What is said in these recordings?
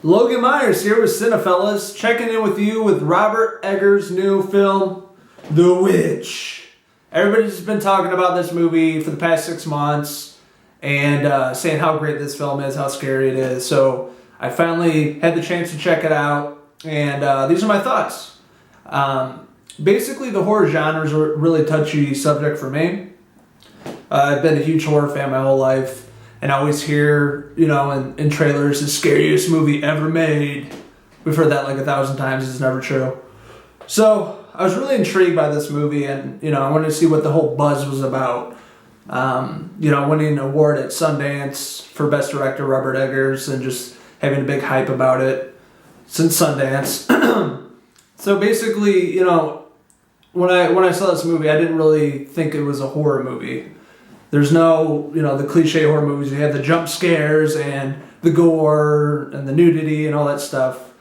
Logan Myerz here with Cinephellas, checking in with you with Robert Eggers' new film, The Witch. Everybody's been talking about this movie for the past 6 months and saying how great this film is, how scary it is. So I finally had the chance to check it out, and these are my thoughts. Basically, the horror genre is a really touchy subject for me. I've been a huge horror fan my whole life. And I always hear, in trailers, the scariest movie ever made. We've heard that like 1,000 times. It's never true. So I was really intrigued by this movie, and I wanted to see what the whole buzz was about. Winning an award at Sundance for Best Director, Robert Eggers, and just having a big hype about it since Sundance. So basically, when I saw this movie, I didn't really think it was a horror movie. There's no, the cliche horror movies. You have the jump scares and the gore and the nudity and all that stuff.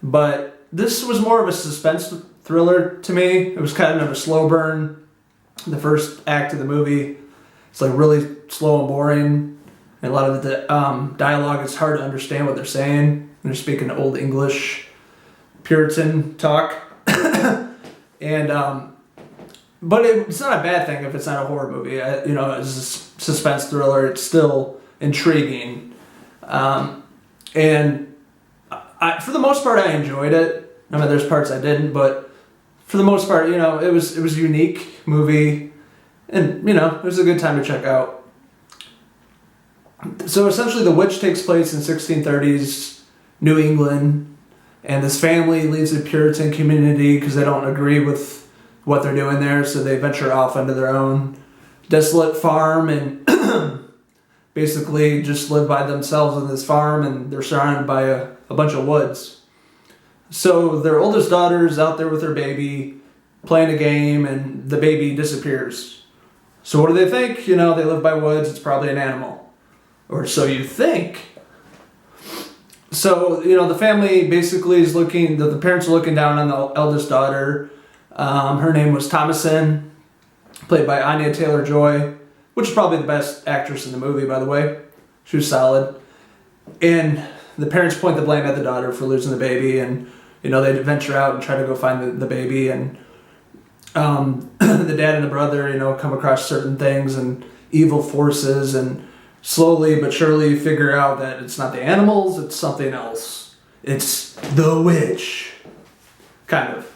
But this was more of a suspense thriller to me. It was kind of a slow burn. The first act of the movie, it's like really slow and boring. And a lot of the dialogue, it's hard to understand what they're saying. They're speaking old English, Puritan talk. But it's not a bad thing if it's not a horror movie. It's a suspense thriller. It's still intriguing. For the most part, I enjoyed it. I mean, there's parts I didn't, but for the most part, it was a unique movie. And, it was a good time to check out. So essentially, The Witch takes place in 1630s New England. And this family leaves a Puritan community because they don't agree with what they're doing there, so they venture off onto their own desolate farm and basically just live by themselves on this farm, and they're surrounded by a bunch of woods. So their oldest daughter's out there with her baby playing a game, and the baby disappears. So what do they think? They live by woods, it's probably an animal. Or so you think. So, the family basically is the parents are looking down on the eldest daughter. Her name was Thomason, played by Anya Taylor-Joy, which is probably the best actress in the movie, by the way. She was solid. And the parents point the blame at the daughter for losing the baby, and, they venture out and try to go find the baby, and the dad and the brother, come across certain things and evil forces, and slowly but surely figure out that it's not the animals, it's something else. It's the witch, kind of.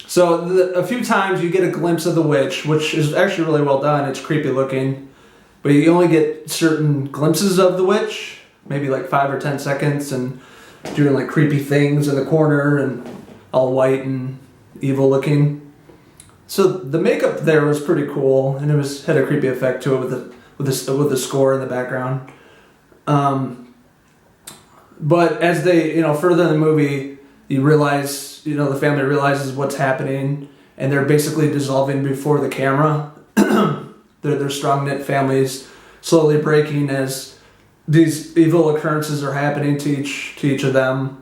So a few times you get a glimpse of the witch, which is actually really well done. It's creepy looking, but you only get certain glimpses of the witch, maybe like 5 or 10 seconds, and doing like creepy things in the corner and all white and evil looking. So the makeup there was pretty cool, and it had a creepy effect to it with the score in the background. But as they further in the movie, you realize. The family realizes what's happening, and they're basically dissolving before the camera. Their strong-knit families slowly breaking as these evil occurrences are happening to each of them,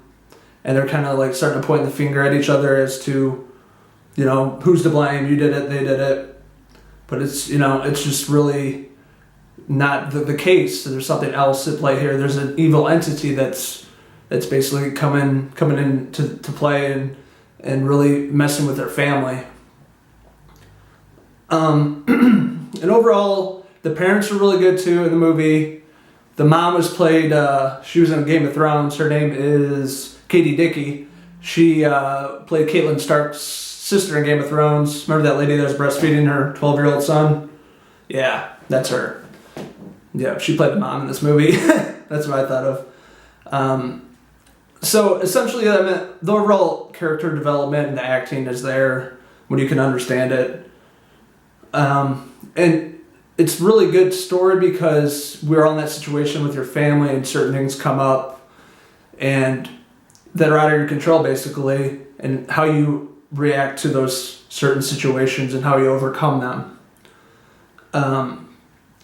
and they're kind of like starting to point the finger at each other as to, who's to blame. You did it, they did it. But it's just really not the case. There's something else at play here. There's an evil entity that's basically coming in to play and really messing with their family. And overall, the parents were really good too in the movie. The mom was played, she was in Game of Thrones. Her name is Dickie. She played Catelyn Stark's sister in Game of Thrones. Remember that lady that was breastfeeding her 12-year-old son? Yeah, that's her. Yeah, she played the mom in this movie. That's what I thought of. So essentially, the overall character development and the acting is there when you can understand it. And it's really good story because we're all in that situation with your family and certain things come up and that are out of your control, basically, and how you react to those certain situations and how you overcome them.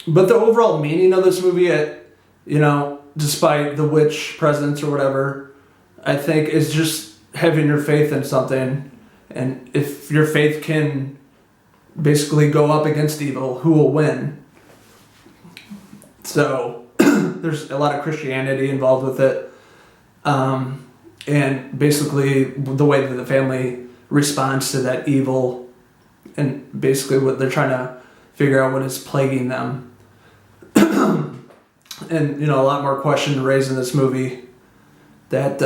But the overall meaning of this movie, despite the witch presence or whatever, I think is just having your faith in something. And if your faith can basically go up against evil, who will win? So there's a lot of Christianity involved with it. and basically the way that the family responds to that evil, and basically what they're trying to figure out what is plaguing them. And a lot more questions raised in this movie that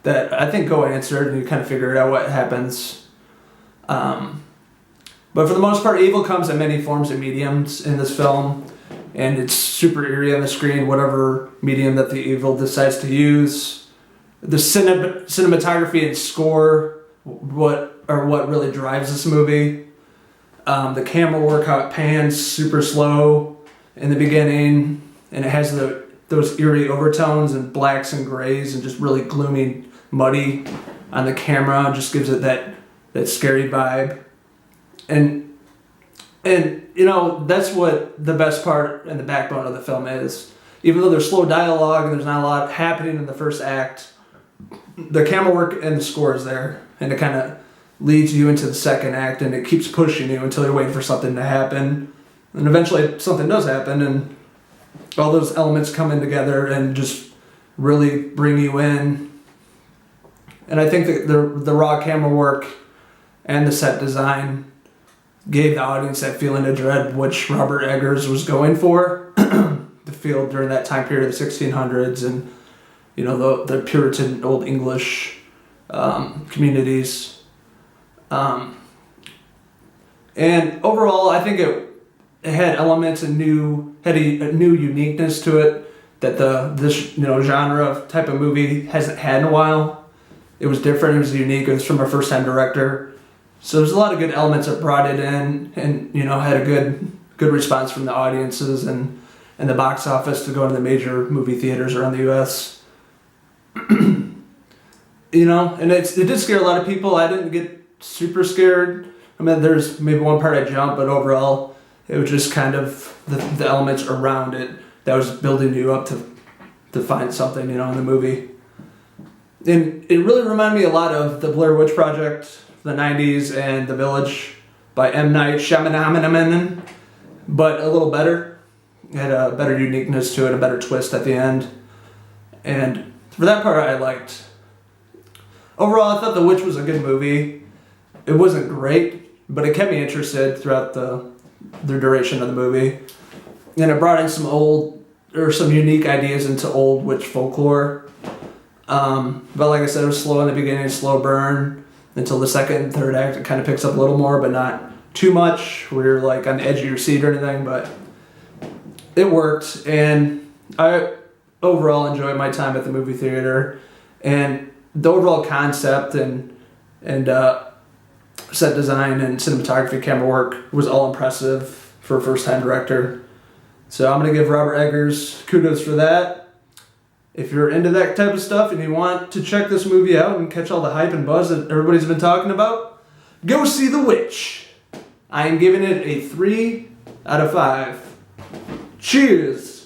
that I think go answered, and you kind of figure out what happens. But for the most part, evil comes in many forms and mediums in this film, and it's super eerie on the screen, whatever medium that the evil decides to use. The cinematography and score, what really drives this movie. The camera work, how it pans super slow in the beginning, and it has those eerie overtones and blacks and grays and just really gloomy, muddy on the camera. It just gives it that scary vibe. And that's what the best part and the backbone of the film is. Even though there's slow dialogue and there's not a lot happening in the first act, the camera work and the score is there, and it kind of leads you into the second act, and it keeps pushing you until you're waiting for something to happen, and eventually something does happen, and all those elements come in together and just really bring you in. And I think that the raw camera work and the set design gave the audience that feeling of dread, which Robert Eggers was going for, to feel during that time period of the 1600s and the Puritan Old English communities. And overall, I think it had elements and had a new uniqueness to it that this genre of type of movie hasn't had in a while. It was different. It was unique. It was from a first-time director. So there's a lot of good elements that brought it in, and had a good response from the audiences and the box office to go into the major movie theaters around the U.S. And it did scare a lot of people. I didn't get super scared. I mean, there's maybe one part I jumped, but overall, it was just kind of the elements around it that was building you up to find something, in the movie. And it really reminded me a lot of the Blair Witch Project, the 90s, and The Village by M. Night Shyamalan, but a little better. It had a better uniqueness to it, a better twist at the end. And for that part, I liked. Overall, I thought The Witch was a good movie. It wasn't great, but it kept me interested throughout the duration of the movie. And it brought in some unique ideas into old witch folklore. But like I said, it was slow in the beginning, slow burn, until the second and third act. It kind of picks up a little more, but not too much where you're like on the edge of your seat or anything, but it worked. And I overall enjoyed my time at the movie theater, and the overall concept and set design and cinematography, camera work was all impressive for a first-time director. So I'm going to give Robert Eggers kudos for that. If you're into that type of stuff and you want to check this movie out and catch all the hype and buzz that everybody's been talking about, go see The Witch. I am giving it a 3 out of 5. Cheers!